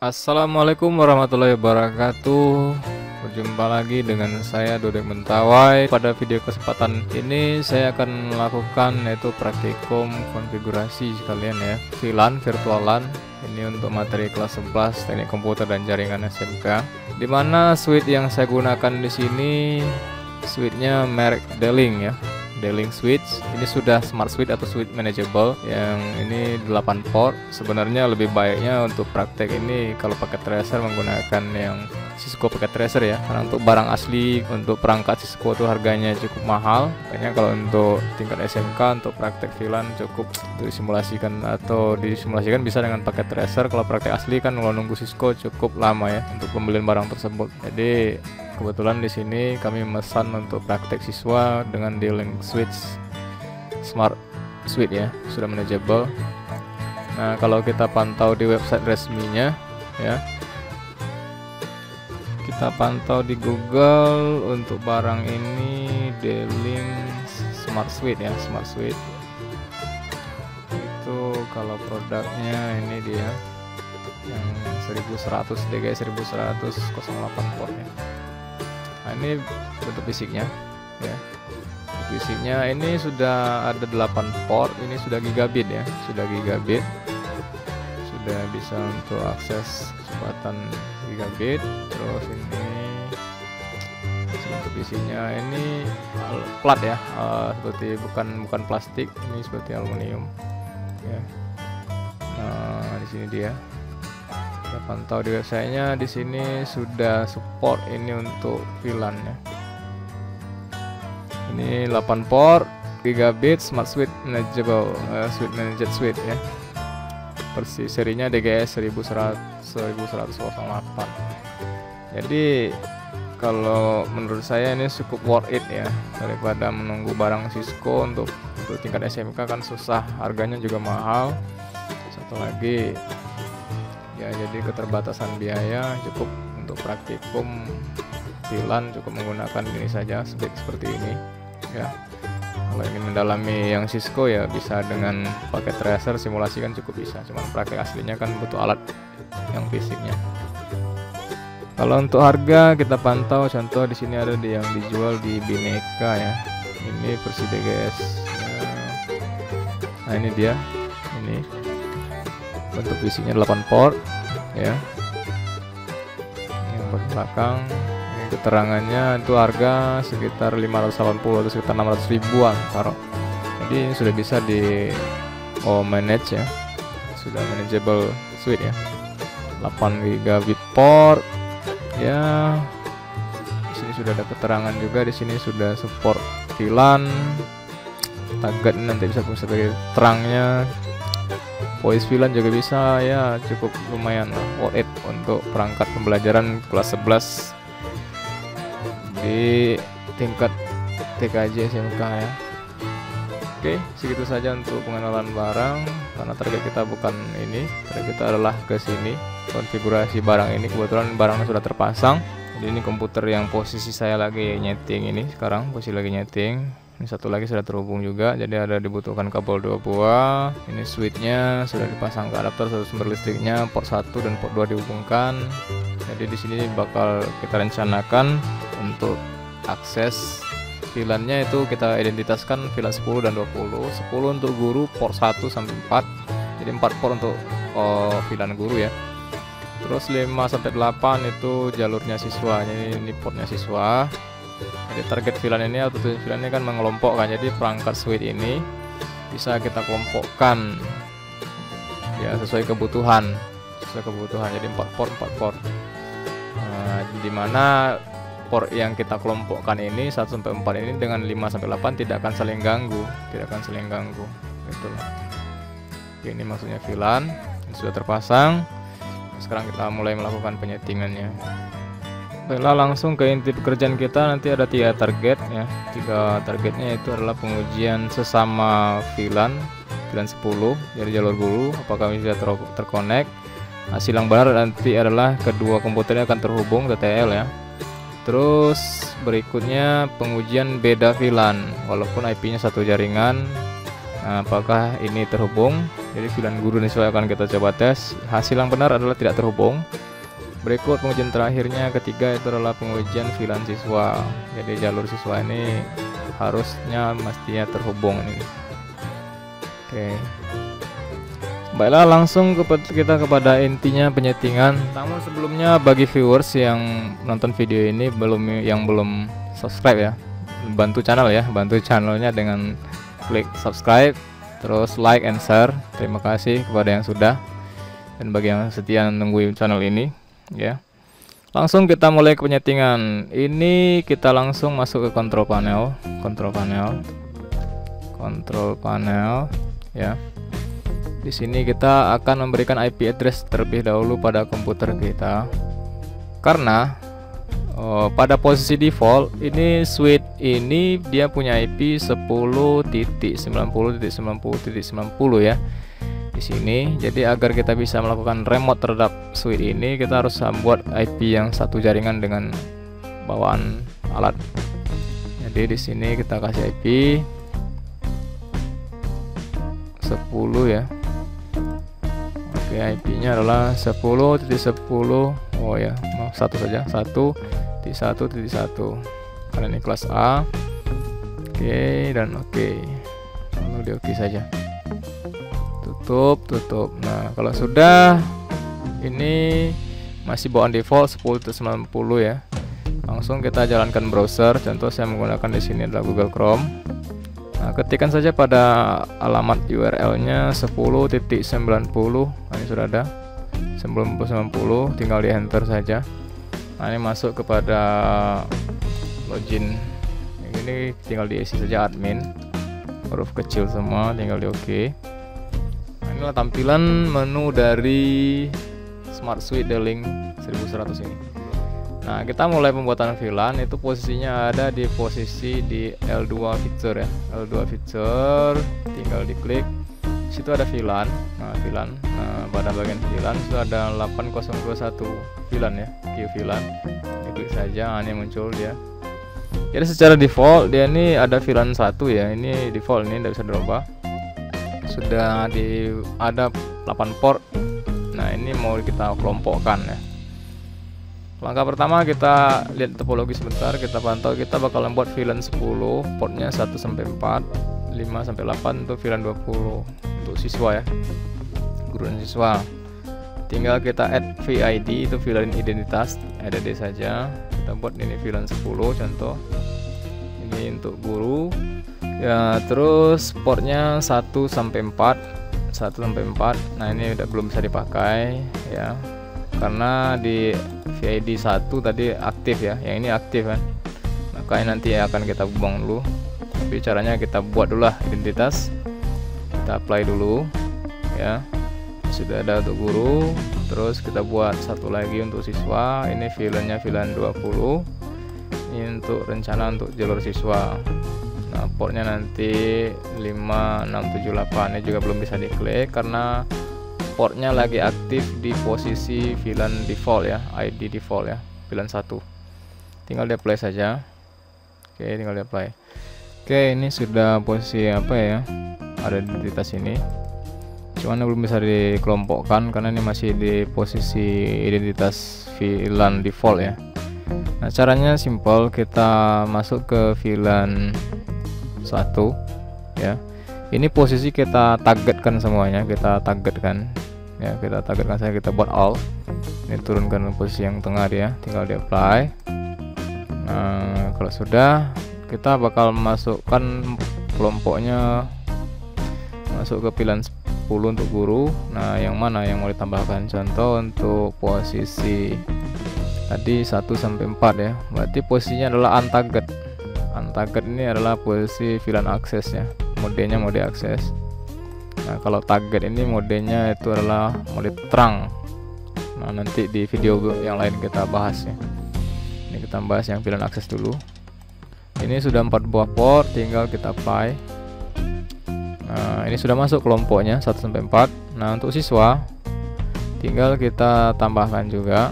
Assalamualaikum warahmatullahi wabarakatuh. Berjumpa lagi dengan saya Dodek Mentawai. Pada video kesempatan ini saya akan melakukan yaitu praktikum konfigurasi sekalian ya, VLAN virtualan. Ini untuk materi kelas 11 Teknik Komputer dan Jaringan SMK. Dimana switch yang saya gunakan di sini switchnya merek D-Link ya. D-Link switch ini sudah smart switch atau switch manageable, yang ini 8 port. Sebenarnya lebih baiknya untuk praktek ini kalau pakai tracer menggunakan yang Cisco pakai tracer ya, karena untuk barang asli untuk perangkat Cisco itu harganya cukup mahal. Makanya kalau untuk tingkat SMK untuk praktek VLAN cukup untuk disimulasikan atau disimulasikan bisa dengan pakai tracer. Kalau praktek asli kan kalau nunggu Cisco cukup lama ya untuk pembelian barang tersebut. Jadi kebetulan di sini kami memesan untuk praktek siswa dengan D-Link switch smart switch ya, sudah manageable. Nah, kalau kita pantau di website resminya ya, kita pantau di Google untuk barang ini D-Link smart switch ya, smart switch. Itu kalau produknya ini dia yang 1100 DG 1100 08 port ya. Nah, ini bentuk fisiknya ya. Fisiknya ini sudah ada 8 port, ini sudah gigabit ya, sudah gigabit. Sudah bisa untuk akses kecepatan gigabit. Terus ini bentuk fisiknya ini plat ya, seperti bukan plastik, ini seperti aluminium ya. Nah, di sini dia. Kita pantau di websitenya, di sini sudah support ini untuk VLAN ya. Ini 8 port gigabit smart switch manageable, switch managed switch ya. Versi serinya DGS 1108. Jadi kalau menurut saya ini cukup worth it ya, daripada menunggu barang Cisco untuk tingkat SMK kan susah, harganya juga mahal. Satu lagi ya, jadi keterbatasan biaya, cukup untuk praktikum VLAN cukup menggunakan ini saja, spek seperti ini ya. Kalau ingin mendalami yang Cisco ya bisa dengan pakai tracer, simulasi kan cukup bisa, cuman praktek aslinya kan butuh alat yang fisiknya. Kalau untuk harga kita pantau, contoh di sini ada yang dijual di Bineka ya, ini versi DGS ya. Nah, ini dia, ini bentuk fisiknya 8 port ya. Yang belakang ini keterangannya, itu harga sekitar 580 atau sekitar 600 ribuan taruh. Jadi ini sudah bisa di manage ya, sudah manageable switch ya, 8 gigabit port ya. Di sini sudah ada keterangan juga, di sini sudah support VLAN, target nanti bisa sebagai terangnya. Voice VLAN juga bisa ya, cukup lumayan lah, worth it untuk perangkat pembelajaran kelas 11 di tingkat TKJ SMK ya. Oke, segitu saja untuk pengenalan barang, karena target kita bukan ini, target kita adalah ke sini, konfigurasi barang ini. Kebetulan barangnya sudah terpasang. Jadi ini komputer yang posisi saya lagi nyeting ini sekarang, posisi lagi nyeting. Ini satu lagi sudah terhubung juga, jadi ada dibutuhkan kabel 2 buah. Ini switchnya sudah dipasang ke adapter sumber listriknya, port 1 dan port 2 dihubungkan. Jadi di sini bakal kita rencanakan untuk akses VLAN-nya itu kita identitaskan VLAN 10 dan 20. 10 untuk guru port 1 sampai 4. Jadi 4 port untuk VLAN guru ya. Terus 5 sampai 8 itu jalurnya siswa. Ini portnya siswa. Jadi target VLAN ini atau tujuan VLAN ini kan mengelompokkan, jadi perangkat switch ini bisa kita kelompokkan ya sesuai kebutuhan, jadi 4 port. Nah, dimana port yang kita kelompokkan ini 1 sampai 4 ini dengan 5 sampai 8 tidak akan saling ganggu, itulah. Oke, ini maksudnya VLAN ini sudah terpasang. Sekarang kita mulai melakukan penyetingannya. Baiklah, langsung ke inti pekerjaan kita. Nanti ada 3 target ya. 3 targetnya itu adalah pengujian sesama VLAN 10, jadi jalur guru apakah bisa terkonek. Hasil yang benar nanti adalah kedua komputernya akan terhubung TTL ya. Terus berikutnya pengujian beda VLAN walaupun IP-nya satu jaringan. Nah, apakah ini terhubung? Jadi VLAN guru dan siswa akan kita coba tes. Hasil yang benar adalah tidak terhubung. Berikut pengujian terakhirnya ketiga itu adalah pengujian VLAN siswa. Jadi jalur siswa ini harusnya mestinya terhubung ini. Oke. Baiklah, langsung kita kepada intinya penyetingan. Namun sebelumnya bagi viewers yang nonton video ini yang belum subscribe ya, bantu channelnya dengan klik subscribe, terus like and share. Terima kasih kepada yang sudah, dan bagi yang setia menunggu channel ini ya. Langsung kita mulai ke penyetingan. Ini kita langsung masuk ke control panel ya. Di sini kita akan memberikan IP address terlebih dahulu pada komputer kita, karena pada posisi default ini switch ini dia punya IP 10.90.90.90 ya di sini. Jadi agar kita bisa melakukan remote terhadap switch ini, kita harus membuat IP yang satu jaringan dengan bawaan alat. Jadi di sini kita kasih IP 10 ya. Oke, IP-nya adalah 10.10. Oh ya, maaf, satu saja, 1.1.1 karena ini kelas A. Oke, dan oke, lalu di oke saja, tutup. Nah, kalau sudah, ini masih bawaan default 10.90 ya. Langsung kita jalankan browser. Contoh saya menggunakan di sini adalah Google Chrome. Nah, ketikkan saja pada alamat URL-nya 10.90. Nah, ini sudah ada 10.90, tinggal di enter saja. Nah, ini masuk kepada login. Ini tinggal diisi saja admin, huruf kecil semua, tinggal di oke. Nah, inilah tampilan menu dari Smart Switch D-Link 1100 ini. Nah, kita mulai pembuatan VLAN. Itu posisinya ada di posisi di L2 feature ya. L2 feature, tinggal diklik. Situ ada VLAN. Nah, VLAN. Nah, pada bagian VLAN itu ada 8021 VLAN ya, queue VLAN. Diklik saja, ini muncul dia. Jadi secara default dia ini ada VLAN 1 ya. Ini default, ini tidak bisa dirubah. Sudah ada 8 port. Nah, ini mau kita kelompokkan ya. Langkah pertama kita lihat topologi sebentar, kita pantau. Kita bakal membuat VLAN 10, portnya 1 sampai 4, 5 sampai 8 untuk VLAN 20 untuk siswa ya, guru dan siswa. Tinggal kita add VID, itu VLAN identitas, add saja. Kita buat ini VLAN 10 contoh. Ini untuk guru. Ya, terus portnya 1 sampai 4. Nah, ini udah belum bisa dipakai ya, karena di VID 1 tadi aktif ya, yang ini aktif kan, makanya nanti akan kita buang dulu. Tapi caranya kita buat dulu lah identitas, kita apply dulu ya. Sudah ada untuk guru, terus kita buat satu lagi untuk siswa. Ini VLAN-nya VLAN 20, ini untuk rencana untuk jalur siswa. Nah, portnya nanti 5678. Ini juga belum bisa diklik karena portnya lagi aktif di posisi VLAN default ya, ID default ya, VLAN 1. Tinggal di apply saja. Oke, tinggal di apply. Oke, ini sudah posisi apa ya, ada identitas ini, cuman belum bisa dikelompokkan karena ini masih di posisi identitas VLAN default ya. Nah, caranya simple, kita masuk ke VLAN 1 ya. Ini posisi kita targetkan semuanya, kita targetkan saja, kita buat all. Ini turunkan posisi yang tengah dia, tinggal di apply. Nah, kalau sudah, kita bakal masukkan kelompoknya, masuk ke VLAN 10 untuk guru. Nah, yang mana yang mau ditambahkan? Contoh untuk posisi tadi 1 sampai 4 ya. Berarti posisinya adalah untarget. Untarget ini adalah posisi VLAN akses ya. Modenya mode akses. Nah, kalau target ini modenya itu adalah mode terang. Nah, nanti di video yang lain kita bahas ya. Ini kita bahas yang VLAN akses dulu. Ini sudah 4 buah port, tinggal kita apply. Nah, ini sudah masuk kelompoknya 1 sampai 4. Nah, untuk siswa tinggal kita tambahkan juga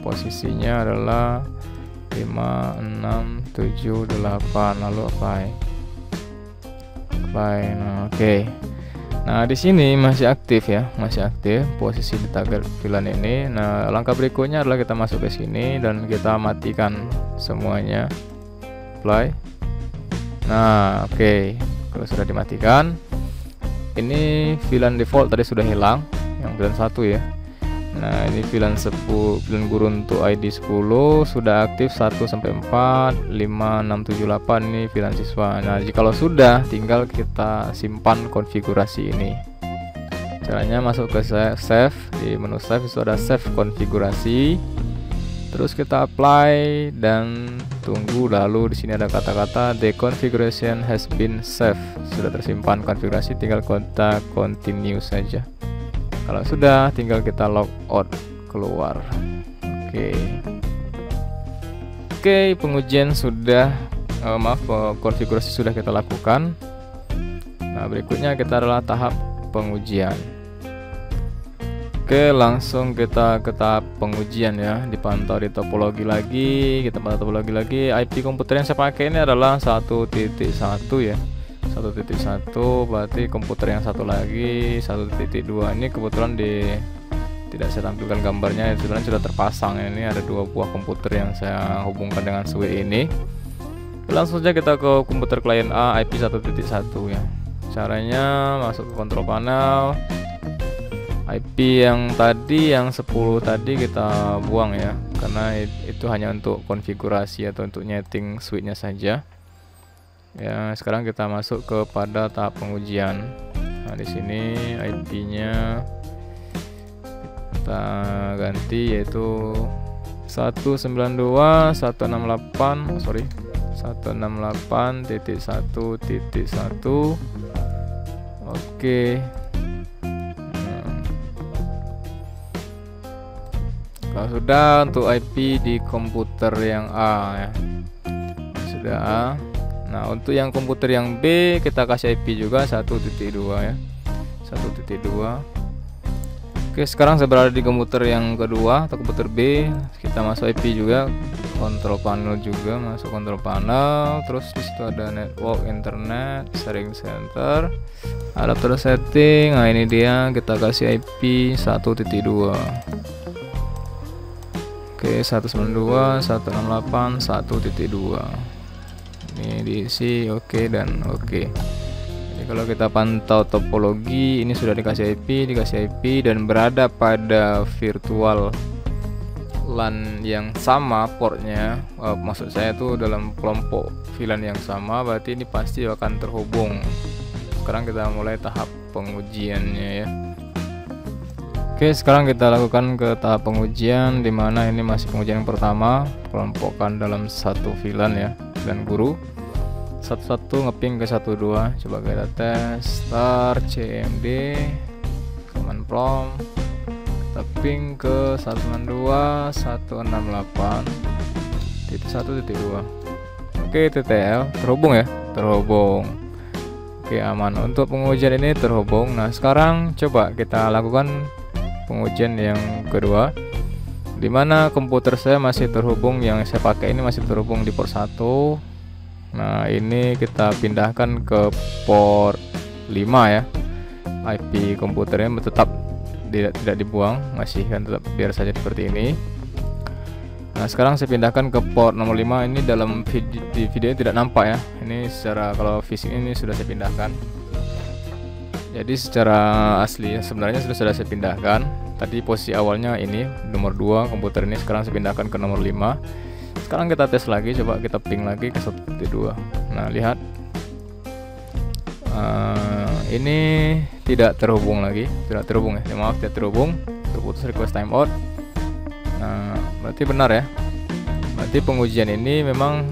posisinya adalah 5, 6, 7, 8, lalu apply. Nah, oke. Nah, di sini masih aktif ya, masih aktif posisi di target VLAN ini. Nah, langkah berikutnya adalah kita masuk ke sini dan kita matikan semuanya. Apply. Nah, oke. Kalau sudah dimatikan, ini VLAN default tadi sudah hilang, yang VLAN 1 ya. Nah, ini VLAN 10, VLAN guru untuk ID 10 sudah aktif 1 sampai 4, 5, 6, 7, 8 ini VLAN siswa. Nah, jikalau sudah, tinggal kita simpan konfigurasi ini. Caranya masuk ke save, di menu save itu ada save konfigurasi. Terus kita apply dan tunggu, lalu di sini ada kata-kata the configuration has been saved. Sudah tersimpan konfigurasi, tinggal kita continue saja. Kalau sudah, tinggal kita log out keluar. Oke, pengujian sudah, konfigurasi sudah kita lakukan. Nah, berikutnya kita adalah tahap pengujian. Oke, langsung kita ke tahap pengujian ya. Dipantau di topologi lagi, kita pantau topologi lagi. IP komputer yang saya pakai ini adalah 1.1 ya. 1.1 berarti komputer yang satu lagi 1.2. Ini kebetulan tidak saya tampilkan gambarnya, sebenarnya sudah terpasang. Ini ada 2 buah komputer yang saya hubungkan dengan switch ini. Langsung saja kita ke komputer klien A IP 1.1 ya. Caranya masuk ke control panel. IP yang tadi, yang 10 tadi kita buang ya, karena itu hanya untuk konfigurasi atau untuk nyeting switchnya saja. Ya, sekarang kita masuk kepada tahap pengujian. Nah, di sini IP-nya kita ganti yaitu 168.1.1.1. Oke. Kalau sudah, untuk IP di komputer yang A ya. Sudah A. Nah, untuk yang komputer yang B kita kasih IP juga 1.2 ya. 1.2. Oke, sekarang saya berada di komputer yang kedua atau komputer B. Kita masuk IP juga, kontrol panel juga, masuk kontrol panel. Terus di situ ada network, internet, sharing center, adapter setting. Nah, ini dia, kita kasih IP 1.2. Oke, 192.168.1.2. Ini diisi oke dan oke. Jadi kalau kita pantau topologi, ini sudah dikasih IP dan berada pada virtual LAN yang sama portnya. Maksud saya itu dalam kelompok VLAN yang sama, berarti ini pasti akan terhubung. Sekarang kita mulai tahap pengujiannya ya. Oke, sekarang kita lakukan ke tahap pengujian, dimana ini masih pengujian yang pertama, kelompokkan dalam satu VLAN ya, VLAN guru. Satu-satu ngeping ke 12. Coba kita tes start cmd command prompt, kita ping ke 192.168.1.2. Oke, TTL terhubung ya, terhubung. Oke, aman. Untuk pengujian ini terhubung. Nah, sekarang coba kita lakukan pengujian yang kedua, dimana komputer saya masih terhubung, yang saya pakai ini masih terhubung di port 1. Nah, ini kita pindahkan ke port 5 ya. IP komputernya tetap tidak dibuang, masih kan tetap biar saja seperti ini. Nah, sekarang saya pindahkan ke port nomor 5. Ini dalam video tidak nampak ya. Ini secara kalau fisik ini sudah saya pindahkan. Jadi secara asli sebenarnya sudah saya pindahkan. Tadi posisi awalnya ini nomor 2 komputer ini, sekarang saya pindahkan ke nomor 5. Sekarang kita tes lagi, coba kita ping lagi ke 1.2. Nah, lihat ini tidak terhubung lagi, tidak terhubung ya. Maaf, tidak terhubung, terputus request timeout. Nah, berarti benar ya. Berarti pengujian ini memang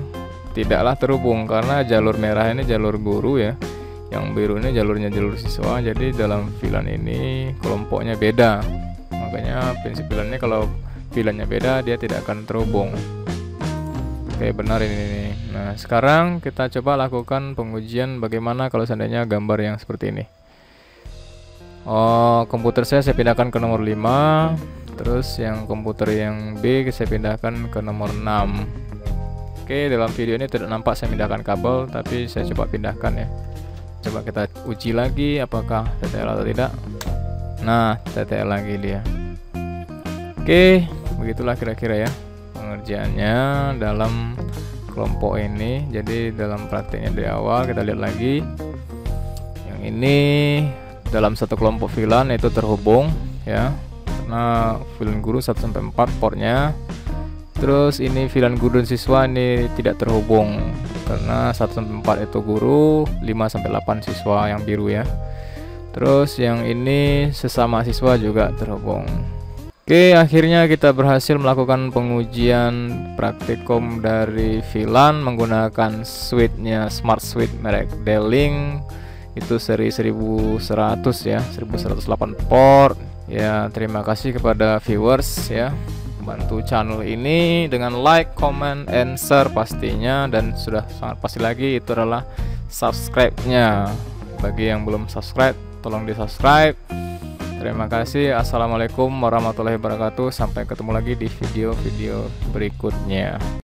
tidaklah terhubung karena jalur merah ini jalur guru ya. Yang biru ini jalur siswa, jadi dalam VLAN ini kelompoknya beda. Makanya prinsip VLAN-nya kalau VLAN-nya beda, dia tidak akan terhubung. Oke, benar ini. Nah, sekarang kita coba lakukan pengujian bagaimana kalau seandainya gambar yang seperti ini. Oh, komputer saya pindahkan ke nomor 5. Terus yang komputer yang B saya pindahkan ke nomor 6. Oke, dalam video ini tidak nampak saya pindahkan kabel, tapi saya coba pindahkan ya. Coba kita uji lagi apakah TTL atau tidak. Nah, TTL lagi dia. Oke, begitulah kira-kira ya pengerjaannya dalam kelompok ini. Jadi dalam prakteknya dari awal kita lihat lagi. Yang ini dalam satu kelompok VLAN itu terhubung ya. Karena VLAN guru 1-4 portnya. Terus ini VLAN guru dan siswa ini tidak terhubung karena 1-4 itu guru, 5-8 siswa yang biru ya. Terus yang ini sesama siswa juga terhubung. Oke, akhirnya kita berhasil melakukan pengujian praktikum dari VLAN menggunakan switch-nya Smart Switch merek D-Link. Itu seri 1100 ya, 1108 port. Ya, terima kasih kepada viewers ya. Bantu channel ini dengan like, comment, and share pastinya, dan sudah sangat pasti lagi itu adalah subscribe-nya. Bagi yang belum subscribe, tolong di subscribe. Terima kasih. Assalamualaikum warahmatullahi wabarakatuh. Sampai ketemu lagi di video-video berikutnya.